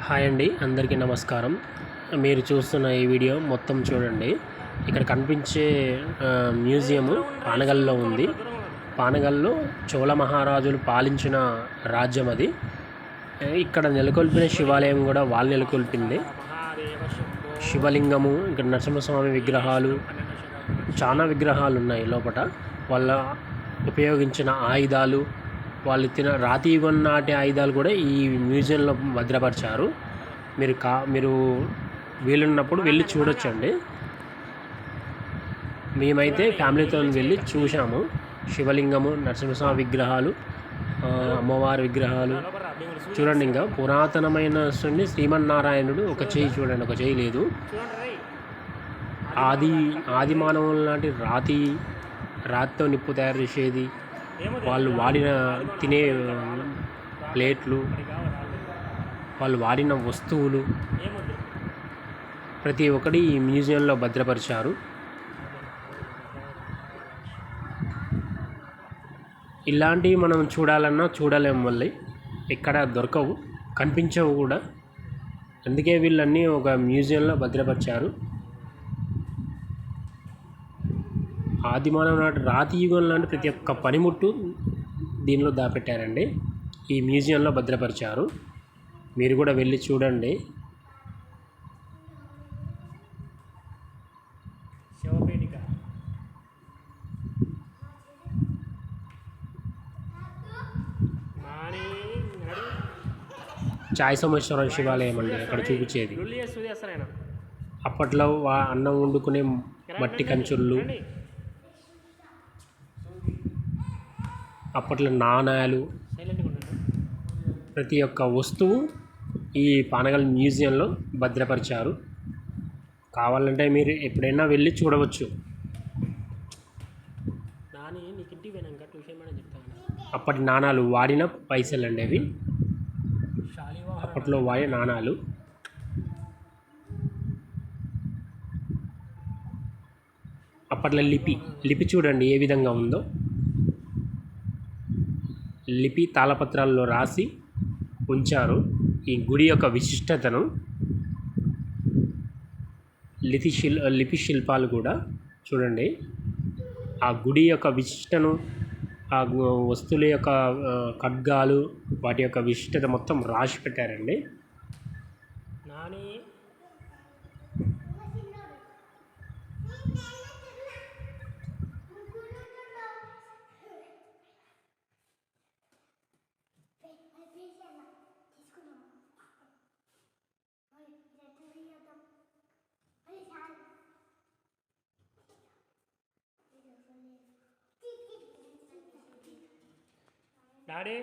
Hi అండి, అందరికీ నమస్కారం. మీరు చూస్తున్న ఈ వీడియో మొత్తం చూడండి. ఇక్కడ కనిపించే మ్యూజియము పానగల్లో ఉంది. పానగల్లో చోళ మహారాజులు పాలించిన రాజ్యం అది. ఇక్కడ నెలకొల్పిన శివాలయం కూడా వాళ్ళు నెలకొల్పింది. శివలింగము, ఇక్కడ నరసింహస్వామి విగ్రహాలు, చాలా విగ్రహాలు ఉన్నాయి లోపల. వాళ్ళ ఉపయోగించిన ఆయుధాలు, వాళ్ళు రాతి యుగం నాటి ఆయుధాలు కూడా ఈ మ్యూజియంలో భద్రపరిచారు. మీరు వీలున్నప్పుడు వెళ్ళి చూడొచ్చండి. మేమైతే ఫ్యామిలీతో వెళ్ళి చూసాము. శివలింగము, నరసింహస్వామి విగ్రహాలు, అమ్మవారి విగ్రహాలు చూడండి. ఇంకా పురాతనమైన శ్రీమన్నారాయణుడు ఒక చేయి చూడండి, ఒక చేయి లేదు. ఆది మానవుల నాటి రాతితో నిప్పు తయారు చేసేది, వాళ్ళు వాడిన తినే ప్లేట్లు, వాళ్ళు వాడిన వస్తువులు ప్రతి ఒక్కటి ఈ మ్యూజియంలో భద్రపరిచారు. ఇలాంటివి మనం చూడాలన్నా చూడలేము, మళ్ళీ ఎక్కడ దొరకవు, కనిపించవు కూడా. అందుకే వీళ్ళన్నీ ఒక మ్యూజియంలో భద్రపరిచారు. ఆదిమానవ నాటి రాతి యుగం లాంటి ప్రతి ఒక్క పనిముట్టు దీనిలో దాపెట్టారండి, ఈ మ్యూజియంలో భద్రపరిచారు. మీరు కూడా వెళ్ళి చూడండి. చాయ్ సోమేశ్వరం శివాలయం అండి అక్కడ చూపించేది. అప్పట్లో అన్నం వండుకునే మట్టి కంచుళ్ళు, అప్పట్లో నాణాలు, ప్రతి ఒక్క వస్తువు ఈ పానగల్ మ్యూజియంలో భద్రపరిచారు. కావాలంటే మీరు ఎప్పుడైనా వెళ్ళి చూడవచ్చు. అప్పటి నాణాలు, వాడిన పైసలు అండి అవి, అప్పట్లో వాడే నాణాలు. అప్పట్లో లిపి చూడండి ఏ విధంగా ఉందో. లిపి తాళపత్రాల్లో రాసి ఉంచారు. ఈ గుడి యొక్క విశిష్టతను, లిపి శిల్పాలు కూడా చూడండి. ఆ గుడి యొక్క విశిష్టను, ఆ వస్తువుల యొక్క ఖడ్గాలు, వాటి యొక్క విశిష్టత మొత్తం రాసి పెట్టారండి. డాడీ